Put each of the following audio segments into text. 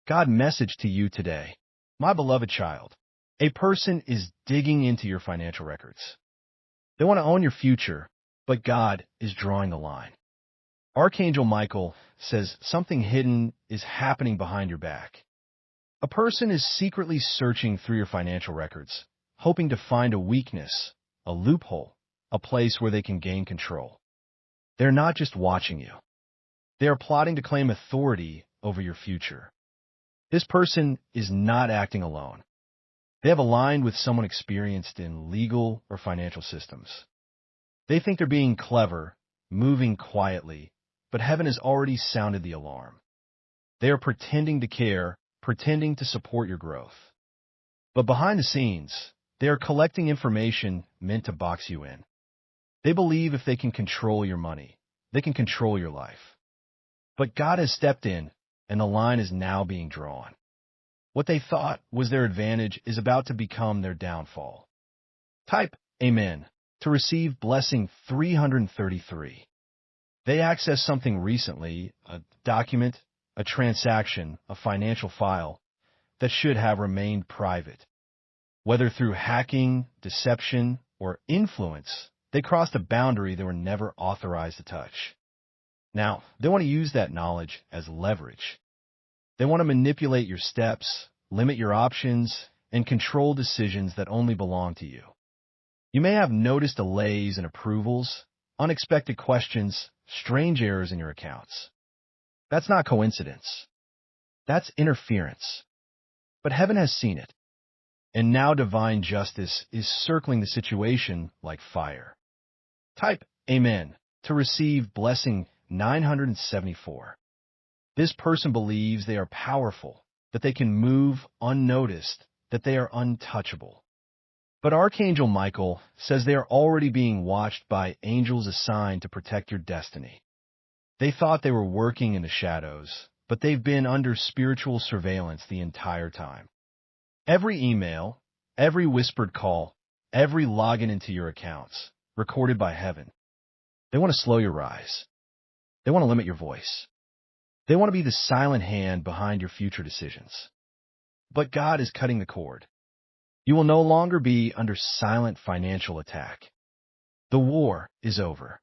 God message to you today. My beloved child, a person is digging into your financial records. They want to own your future, but God is drawing the line. Archangel Michael says something hidden is happening behind your back. A person is secretly searching through your financial records, hoping to find a weakness, a loophole, a place where they can gain control. They're not just watching you. They are plotting to claim authority over your future. This person is not acting alone. They have aligned with someone experienced in legal or financial systems. They think they're being clever, moving quietly, but heaven has already sounded the alarm. They are pretending to care, pretending to support your growth. But behind the scenes, they are collecting information meant to box you in. They believe if they can control your money, they can control your life. But God has stepped in, and the line is now being drawn. What they thought was their advantage is about to become their downfall. Type Amen to receive blessing 333. They accessed something recently, a document, a transaction, a financial file, that should have remained private. Whether through hacking, deception, or influence, they crossed a boundary they were never authorized to touch. Now, they want to use that knowledge as leverage. They want to manipulate your steps, limit your options, and control decisions that only belong to you. You may have noticed delays in approvals, unexpected questions, strange errors in your accounts. That's not coincidence. That's interference. But heaven has seen it. And now divine justice is circling the situation like fire. Type Amen to receive blessing 974. This person believes they are powerful, that they can move unnoticed, that they are untouchable. But Archangel Michael says they are already being watched by angels assigned to protect your destiny. They thought they were working in the shadows, but they've been under spiritual surveillance the entire time. Every email, every whispered call, every login into your accounts, recorded by heaven. They want to slow your rise. They want to limit your voice. They want to be the silent hand behind your future decisions. But God is cutting the cord. You will no longer be under silent financial attack. The war is over.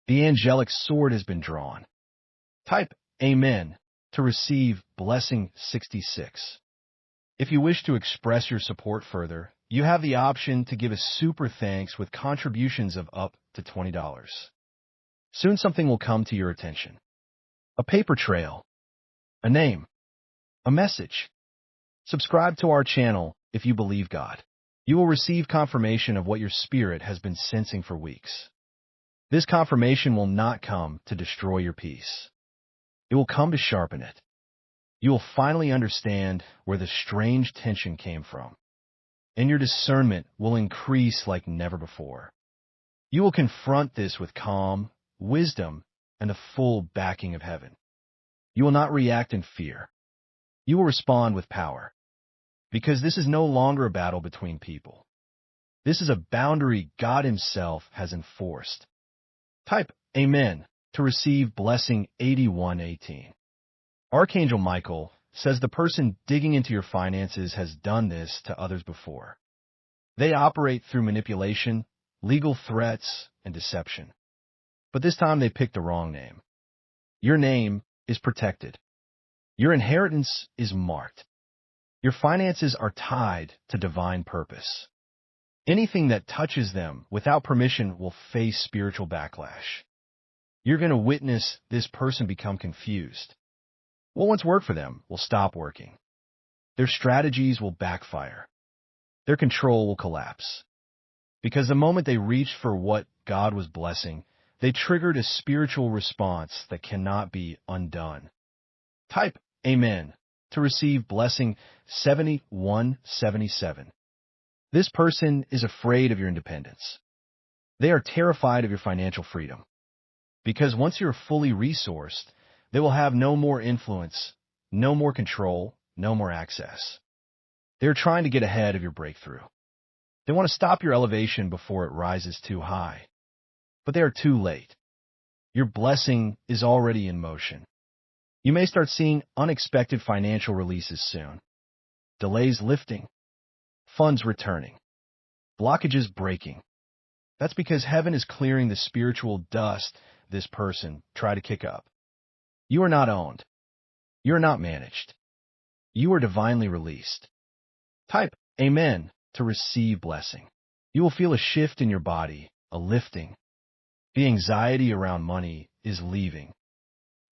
The angelic sword has been drawn. Type Amen to receive blessing 66. If you wish to express your support further, you have the option to give a super thanks with contributions of up to $20. Soon something will come to your attention. A paper trail, a name, a message. Subscribe to our channel if you believe God. You will receive confirmation of what your spirit has been sensing for weeks. This confirmation will not come to destroy your peace. It will come to sharpen it. You will finally understand where the strange tension came from, and your discernment will increase like never before. You will confront this with calm, wisdom, and the full backing of heaven. You will not react in fear. You will respond with power, because this is no longer a battle between people. This is a boundary God Himself has enforced. Type Amen to receive blessing 8118. Archangel Michael says the person digging into your finances has done this to others before. They operate through manipulation, legal threats, and deception. But this time they picked the wrong name. Your name is protected. Your inheritance is marked. Your finances are tied to divine purpose. Anything that touches them without permission will face spiritual backlash. You're going to witness this person become confused. What once worked for them will stop working. Their strategies will backfire. Their control will collapse. Because the moment they reached for what God was blessing, they triggered a spiritual response that cannot be undone. Type Amen to receive blessing 7177. This person is afraid of your independence. They are terrified of your financial freedom. Because once you're fully resourced, they will have no more influence, no more control, no more access. They're trying to get ahead of your breakthrough. They want to stop your elevation before it rises too high. But they are too late. Your blessing is already in motion. You may start seeing unexpected financial releases soon. Delays lifting, funds returning, blockages breaking. That's because heaven is clearing the spiritual dust this person tried to kick up. You are not owned. You are not managed. You are divinely released. Type Amen to receive blessing. You will feel a shift in your body, a lifting. The anxiety around money is leaving.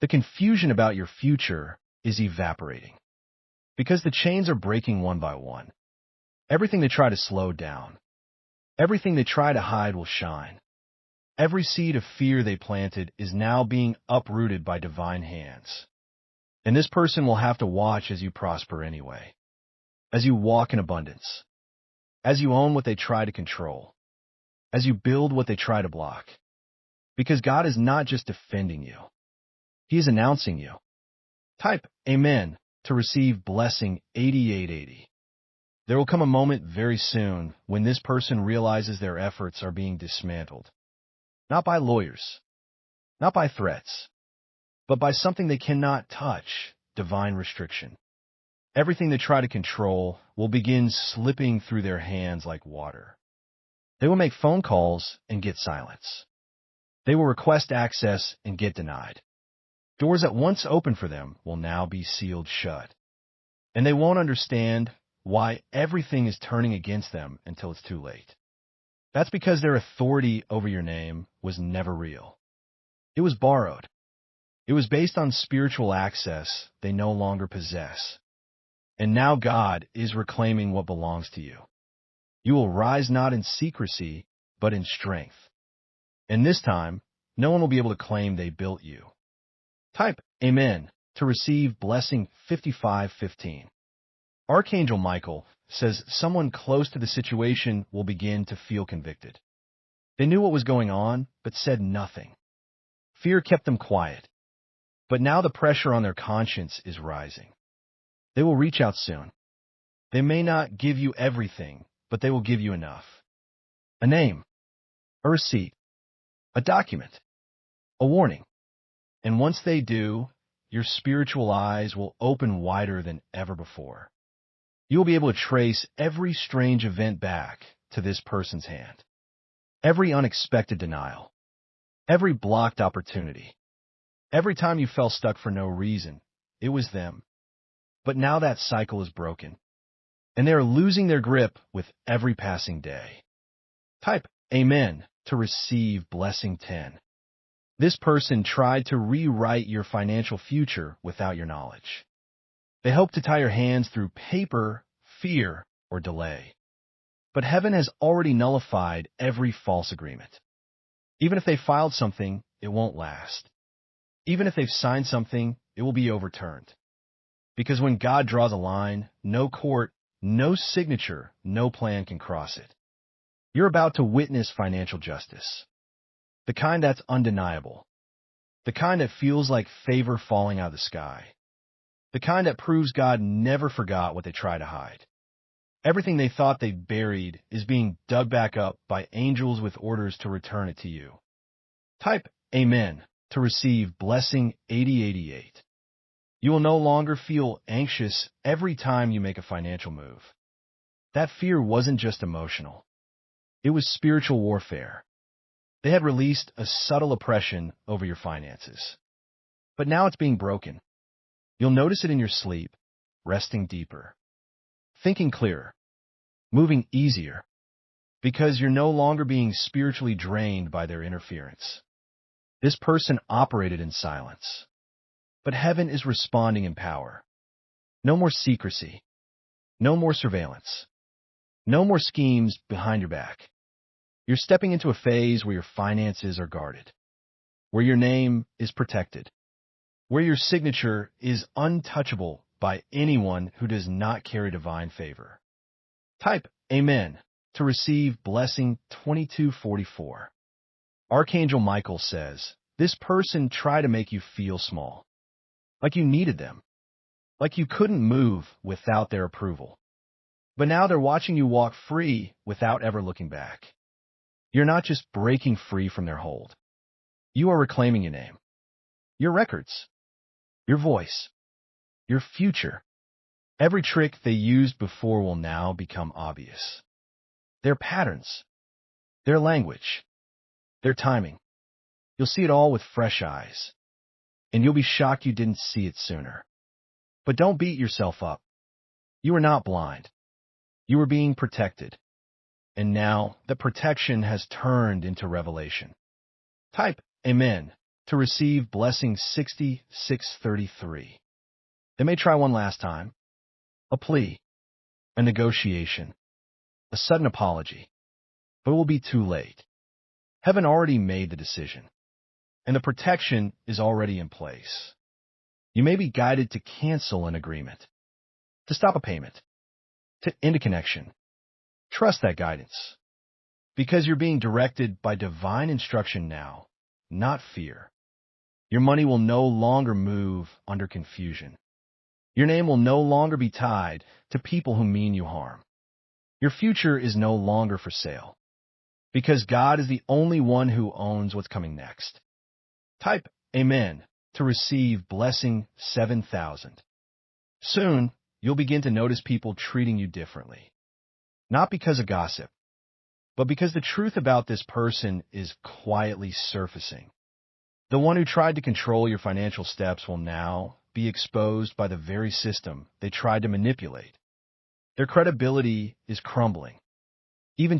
The confusion about your future is evaporating. Because the chains are breaking one by one. Everything they try to slow down, everything they try to hide will shine. Every seed of fear they planted is now being uprooted by divine hands. And this person will have to watch as you prosper anyway. As you walk in abundance. As you own what they try to control. As you build what they try to block. Because God is not just defending you. He is announcing you. Type Amen to receive blessing 8880. There will come a moment very soon when this person realizes their efforts are being dismantled. Not by lawyers, not by threats, but by something they cannot touch, divine restriction. Everything they try to control will begin slipping through their hands like water. They will make phone calls and get silence. They will request access and get denied. Doors that once opened for them will now be sealed shut. And they won't understand why everything is turning against them until it's too late. That's because their authority over your name was never real. It was borrowed. It was based on spiritual access they no longer possess. And now God is reclaiming what belongs to you. You will rise not in secrecy, but in strength. And this time, no one will be able to claim they built you. Type Amen to receive blessing 5515. Archangel Michael says someone close to the situation will begin to feel convicted. They knew what was going on, but said nothing. Fear kept them quiet. But now the pressure on their conscience is rising. They will reach out soon. They may not give you everything, but they will give you enough. A name, a receipt, a document, a warning. And once they do, your spiritual eyes will open wider than ever before. You will be able to trace every strange event back to this person's hand. Every unexpected denial. Every blocked opportunity. Every time you felt stuck for no reason, it was them. But now that cycle is broken, and they are losing their grip with every passing day. Type Amen to receive blessing 10. This person tried to rewrite your financial future without your knowledge. They hope to tie your hands through paper, fear, or delay. But heaven has already nullified every false agreement. Even if they filed something, it won't last. Even if they've signed something, it will be overturned. Because when God draws a line, no court, no signature, no plan can cross it. You're about to witness financial justice. The kind that's undeniable. The kind that feels like favor falling out of the sky. The kind that proves God never forgot what they tried to hide. Everything they thought they buried is being dug back up by angels with orders to return it to you. Type Amen to receive blessing 8088. You will no longer feel anxious every time you make a financial move. That fear wasn't just emotional. It was spiritual warfare. They had released a subtle oppression over your finances. But now it's being broken. You'll notice it in your sleep, resting deeper, thinking clearer, moving easier, because you're no longer being spiritually drained by their interference. This person operated in silence, but heaven is responding in power. No more secrecy, no more surveillance, no more schemes behind your back. You're stepping into a phase where your finances are guarded, where your name is protected, where your signature is untouchable by anyone who does not carry divine favor. Type Amen to receive blessing 2244. Archangel Michael says, this person tried to make you feel small, like you needed them, like you couldn't move without their approval. But now they're watching you walk free without ever looking back. You're not just breaking free from their hold. You are reclaiming your name, your records, your voice, your future. Every trick they used before will now become obvious. Their patterns, their language, their timing. You'll see it all with fresh eyes, and you'll be shocked you didn't see it sooner. But don't beat yourself up. You are not blind. You are being protected. And now the protection has turned into revelation. Type Amen to receive blessing 6633. They may try one last time. A plea, a negotiation, a sudden apology, but it will be too late. Heaven already made the decision, and the protection is already in place. You may be guided to cancel an agreement, to stop a payment, to end a connection. Trust that guidance, because you're being directed by divine instruction now, not fear. Your money will no longer move under confusion. Your name will no longer be tied to people who mean you harm. Your future is no longer for sale, because God is the only one who owns what's coming next. Type Amen to receive blessing 7000. Soon, you'll begin to notice people treating you differently. Not because of gossip, but because the truth about this person is quietly surfacing. The one who tried to control your financial steps will now be exposed by the very system they tried to manipulate. Their credibility is crumbling. Even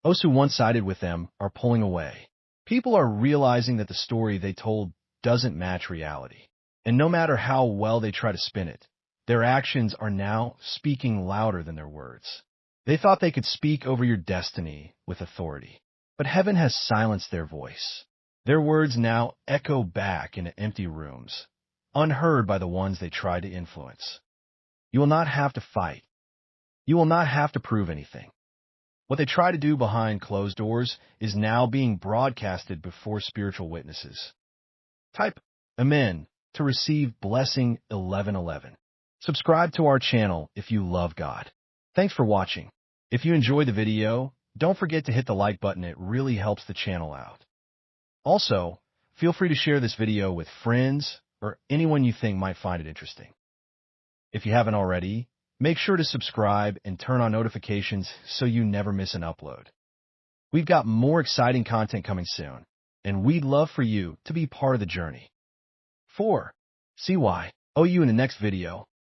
those who once sided with them are pulling away. People are realizing that the story they told doesn't match reality. And no matter how well they try to spin it, their actions are now speaking louder than their words. They thought they could speak over your destiny with authority, but heaven has silenced their voice. Their words now echo back into empty rooms, unheard by the ones they tried to influence. You will not have to fight. You will not have to prove anything. What they try to do behind closed doors is now being broadcasted before spiritual witnesses. Type Amen to receive blessing 1111. Subscribe to our channel if you love God. Thanks for watching. If you enjoyed the video, don't forget to hit the like button. It really helps the channel out. Also, feel free to share this video with friends or anyone you think might find it interesting. If you haven't already, make sure to subscribe and turn on notifications so you never miss an upload. We've got more exciting content coming soon, and we'd love for you to be part of the journey. 4. See why. Oh, you in the next video.